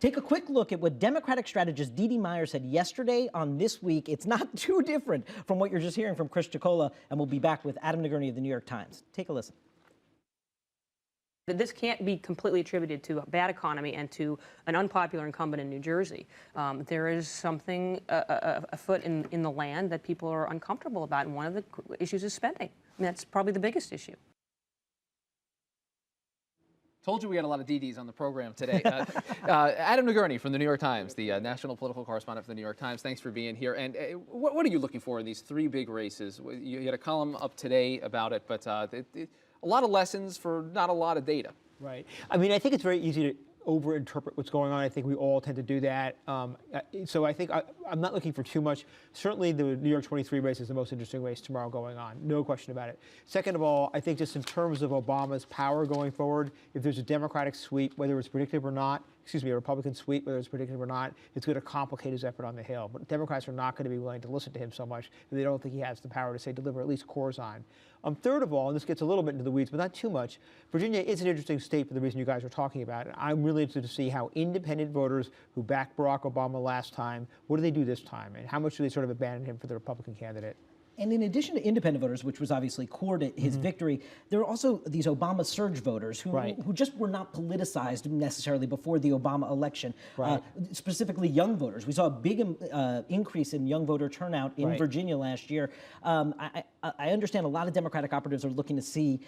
Take a quick look at what Democratic strategist Dee Dee Meyer said yesterday on This Week. It's not too different from what you're just hearing from Chris Chicola, and we'll be back with Adam Nagurney of the New York Times. Take a listen. This can't be completely attributed to a bad economy and to an unpopular incumbent in New Jersey. There is something afoot in the land that people are uncomfortable about, and one of the issues is spending. And that's probably the biggest issue. Told you we had a lot of DDs on the program today. Adam Nagurney from the New York Times, the national political correspondent for the New York Times. Thanks for being here. And what are you looking for in these three big races? You had a column up today about it, but a lot of lessons for not a lot of data. Right. I mean, I think it's very easy to overinterpret what's going on. I think we all tend to do that. So I think I'm not looking for too much. Certainly the New York 23 race is the most interesting race tomorrow going on. No question about it. Second of all, I think just in terms of Obama's power going forward, if there's a Democratic sweep, whether it's predictive or not, a Republican sweep, whether it's predictive or not, it's going to complicate his effort on the Hill. But Democrats are not going to be willing to listen to him so much if they don't think he has the power to, say, deliver at least Corzine. Third of all, and this gets a little bit into the weeds, but not too much, Virginia is an interesting state for the reason you guys are talking about. And I'm really interested to see how independent voters who backed Barack Obama last time, what do they do this time? And how much do they sort of abandon him for the Republican candidate? And in addition to independent voters, which was obviously core to his victory, there are also these Obama surge voters who just were not politicized necessarily before the Obama election, specifically young voters. We saw a big increase in young voter turnout in Virginia last year. I understand a lot of Democratic operatives are looking to see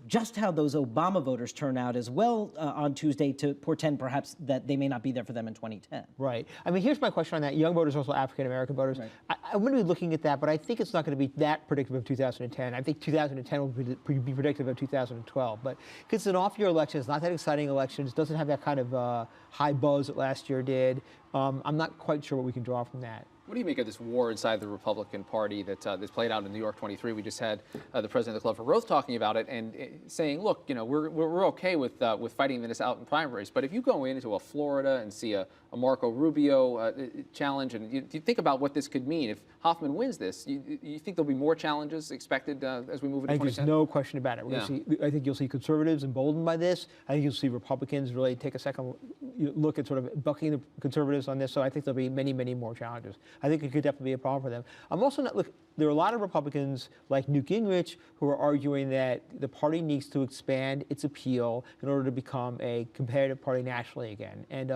just how those Obama voters turn out as well on Tuesday to portend perhaps that they may not be there for them in 2010. Right. I mean, here's my question on that. Young voters, also African-American voters. Right. I'm going to be looking at that, but I think it's not going to be that predictive of 2010. I think 2010 will be predictive of 2012. But because it's an off-year election, it's not that exciting election. It doesn't have that kind of high buzz that last year did. I'm not quite sure what we can draw from that. What do you make of this war inside the Republican Party that's played out in New York 23? We just had the president of the Club for Growth talking about it and saying, look, you know, we're okay with fighting this out in primaries, but if you go into a Florida and see a Marco Rubio challenge, and you think about what this could mean if Hoffman wins this, you think there'll be more challenges expected as we move into 2010? I think there's no question about it. I think you'll see conservatives emboldened by this. I think you'll see Republicans really take a second look at sort of bucking the conservatives on this. So I think there'll be many, many more challenges. I think it could definitely be a problem for them. I'm also not, look, there are a lot of Republicans like Newt Gingrich who are arguing that the party needs to expand its appeal in order to become a competitive party nationally again. And,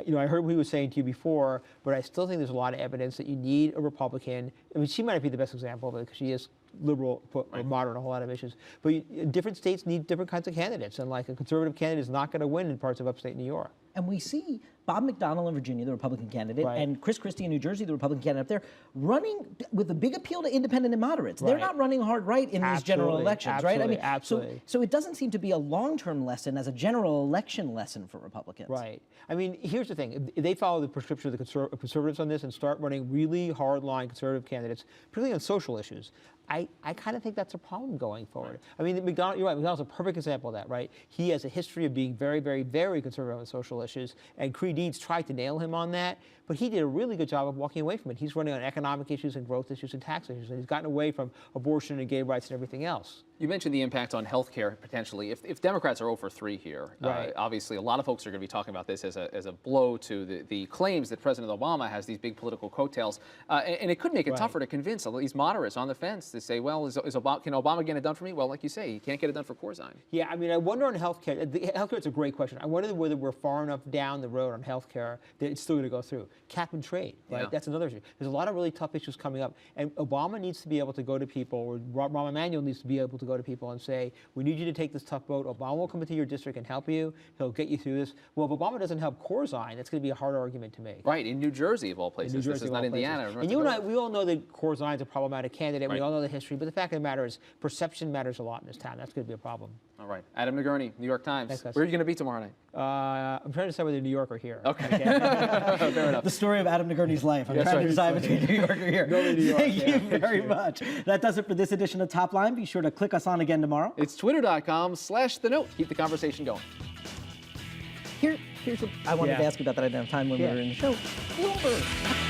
you know, I heard what he was saying to you before, but I still think there's a lot of evidence that you need a Republican. I mean, she might be the best example of it because she is liberal or moderate on a whole lot of issues. But different states need different kinds of candidates, and like a conservative candidate is not going to win in parts of upstate New York. And we see Bob McDonnell in Virginia, the Republican candidate, and Chris Christie in New Jersey, the Republican candidate up there, running with a big appeal to independent and moderates. They're not running hard right in these general elections, right? I mean, so it doesn't seem to be a long-term lesson as a general election lesson for Republicans. Right. I mean, here's the thing. If they follow the prescription of the conservatives on this and start running really hard-line conservative candidates, particularly on social issues, I kind of think that's a problem going forward. I mean, McDonnell, you're right, McDonnell's a perfect example of that, right? He has a history of being very, very, very conservative on social issues, and Creed Deeds tried to nail him on that, but he did a really good job of walking away from it. He's running on economic issues and growth issues and tax issues, and he's gotten away from abortion and gay rights and everything else. You mentioned the impact on health care potentially. If Democrats are 0 for 3 here, obviously a lot of folks are going to be talking about this as a blow to the claims that President Obama has these big political coattails. And it could make it tougher to convince these moderates on the fence to say, well, can Obama get it done for me? Well, like you say, he can't get it done for Corzine. Yeah, I mean, I wonder on health care. Health care is a great question. I wonder whether we're far enough down the road on health care that it's still going to go through. Cap and trade, right? Yeah. That's another issue. There's a lot of really tough issues coming up. And Obama needs to be able to go to people, or Rahm Emanuel needs to be able to go to people and say, we need you to take this tough vote. Obama will come into your district and help you. He'll get you through this. Well, if Obama doesn't help Corzine, that's going to be a hard argument to make. Right, in New Jersey, of all places. This is not Indiana. And you and I, we all know that Corzine's a problematic candidate. We all know the history. But the fact of the matter is, perception matters a lot in this town. That's going to be a problem. All right. Adam Nagurney, New York Times. Thanks, where are you going to be tomorrow night? I'm trying to decide whether New York or here. Okay. Fair enough. The story of Adam Nagurney's life. I'm trying to decide between New York or here. New York. Thank you very much. That does it for this edition of Top Line. Be sure to click us on again tomorrow. It's twitter.com/The Note. Keep the conversation going. Here's what I wanted to ask you about that I didn't have time when we were in the show. Bloomberg.